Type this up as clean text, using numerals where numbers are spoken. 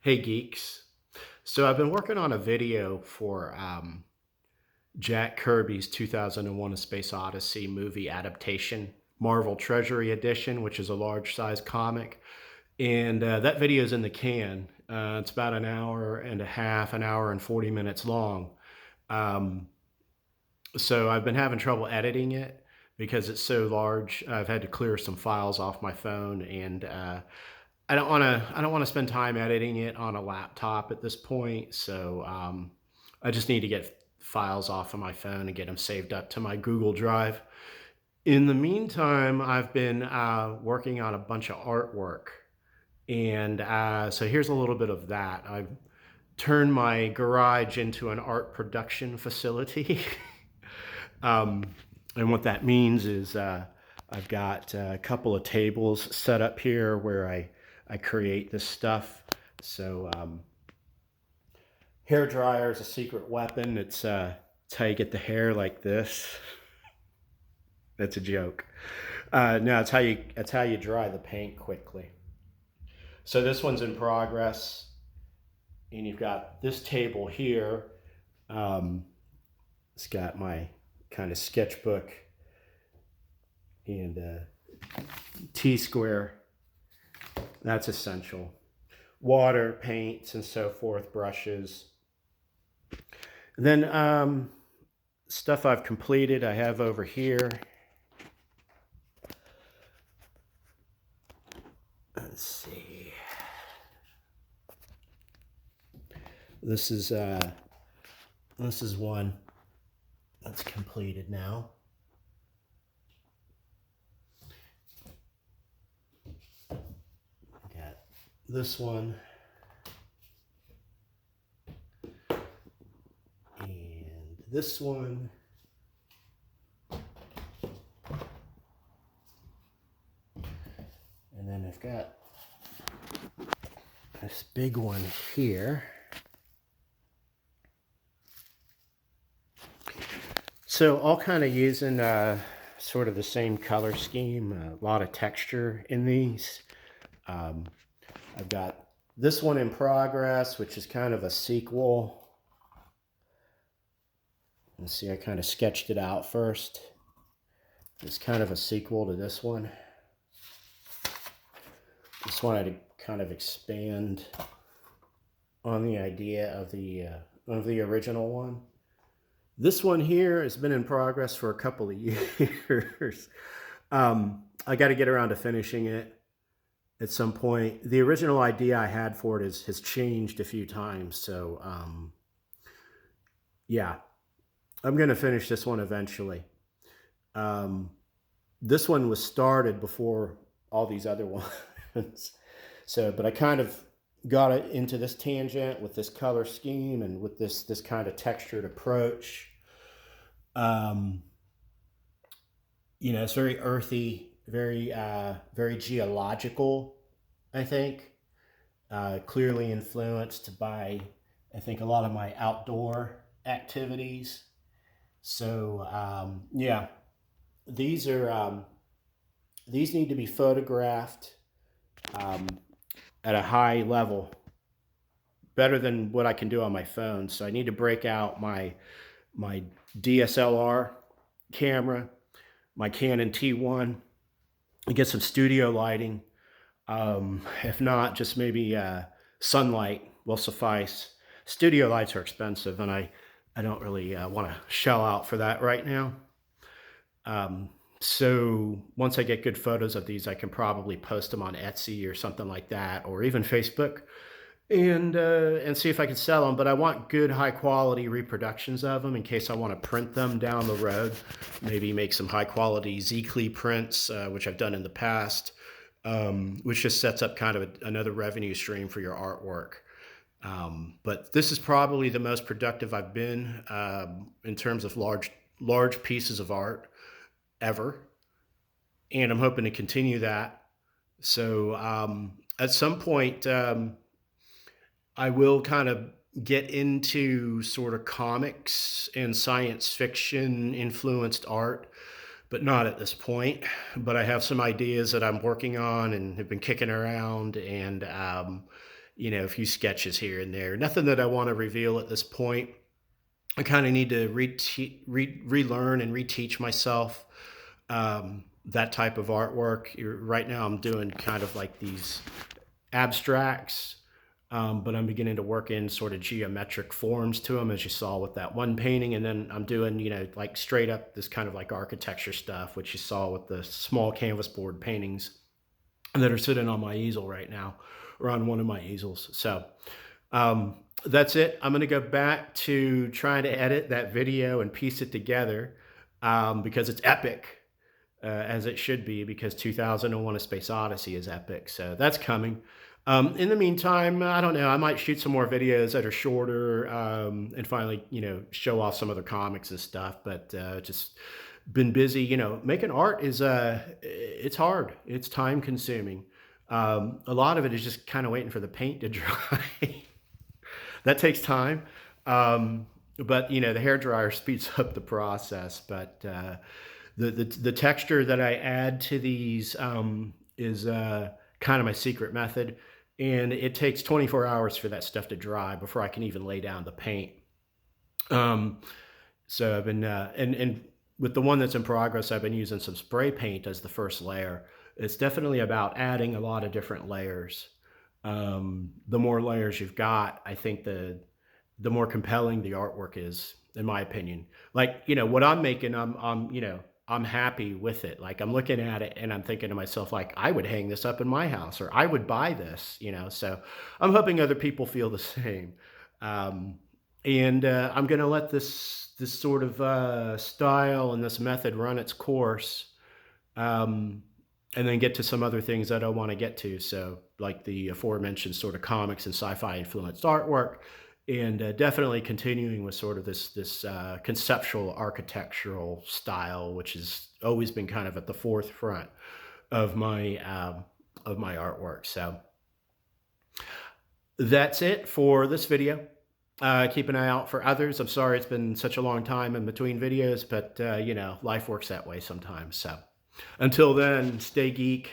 Hey geeks. So I've been working on a video for Jack Kirby's 2001 A Space Odyssey movie adaptation, Marvel Treasury Edition, which is a large size comic. And that video is in the can. It's about an hour and a half, an hour and 40 minutes long. Um, so I've been having trouble editing it because it's so large. I've had to clear some files off my phone, and I don't want to spend time editing it on a laptop at this point. So I just need to get files off of my phone and get them saved up to my Google Drive. In the meantime, I've been working on a bunch of artwork, and so here's a little bit of that. I've turned my garage into an art production facility. um, and what that means is I've got a couple of tables set up here where I create this stuff. So hair dryer is a secret weapon. It's how you get the hair like this. That's a joke. No, it's how you dry the paint quickly. So this one's in progress, and you've got this table here. Um, it's got my kind of sketchbook and T-square. That's essential. Water, paints, and so forth, brushes. And then stuff I've completed, I have over here. Let's see. This is one that's completed now. Got this one. And this one. And then I've got this big one here. So all kind of using sort of the same color scheme, a lot of texture in these. I've got this one in progress, which is kind of a sequel. Let's see, I kind of sketched it out first. It's kind of a sequel to this one. Just wanted to kind of expand on the idea of the original one. This one here has been in progress for a couple of years. I got to get around to finishing it at some point. The original idea I had for it has changed a few times. So yeah, I'm going to finish this one eventually. This one was started before all these other ones. So, but I kind of got it into this tangent with this color scheme and with this kind of textured approach. It's very earthy, very geological, I think. Clearly influenced by, I think, a lot of my outdoor activities. So yeah, these need to be photographed at a high level, better than what I can do on my phone. So I need to break out my DSLR camera, my Canon T1, and get some studio lighting. If not, just maybe sunlight will suffice. Studio lights are expensive, and I don't really want to shell out for that right now. So once I get good photos of these, I can probably post them on Etsy or something like that, or even Facebook, and see if I can sell them. But I want good, high quality reproductions of them in case I want to print them down the road. Maybe make some high quality Z-Clee prints, which I've done in the past, which just sets up kind of another revenue stream for your artwork. But this is probably the most productive I've been in terms of large pieces of art ever, and I'm hoping to continue that. So at some point, I will kind of get into sort of comics and science fiction influenced art, but not at this point. But I have some ideas that I'm working on and have been kicking around, and a few sketches here and there. Nothing that I want to reveal at this point. I kind of need to relearn and reteach myself that type of artwork. Right now, I'm doing kind of like these abstracts, but I'm beginning to work in sort of geometric forms to them, as you saw with that one painting. And then I'm doing, like straight up this kind of like architecture stuff, which you saw with the small canvas board paintings that are sitting on my easel right now, or on one of my easels. So that's it. I'm going to go back to trying to edit that video and piece it together because it's epic, as it should be, because 2001: A Space Odyssey is epic. So that's coming. In the meantime, I don't know. I might shoot some more videos that are shorter and finally, show off some other comics and stuff. But just been busy. Making art is it's hard. It's time consuming. A lot of it is just kind of waiting for the paint to dry. That takes time. But the hair dryer speeds up the process. But the texture that I add to these is kind of my secret method, and it takes 24 hours for that stuff to dry before I can even lay down the paint. Um, so I've been and with the one that's in progress, I've been using some spray paint as the first layer. It's definitely about adding a lot of different layers. The more layers you've got, I think the more compelling the artwork is, in my opinion. Like, what I'm making, I'm happy with it. Like, I'm looking at it and I'm thinking to myself, like, I would hang this up in my house, or I would buy this. So I'm hoping other people feel the same. Um, and I'm going to let this sort of style and this method run its course, um, and then get to some other things that I want to get to. So, like the aforementioned sort of comics and sci-fi influenced artwork, and definitely continuing with sort of this conceptual architectural style, which has always been kind of at the forefront of my artwork. So that's it for this video. Keep an eye out for others. I'm sorry it's been such a long time in between videos, but life works that way sometimes. So until then, stay geek.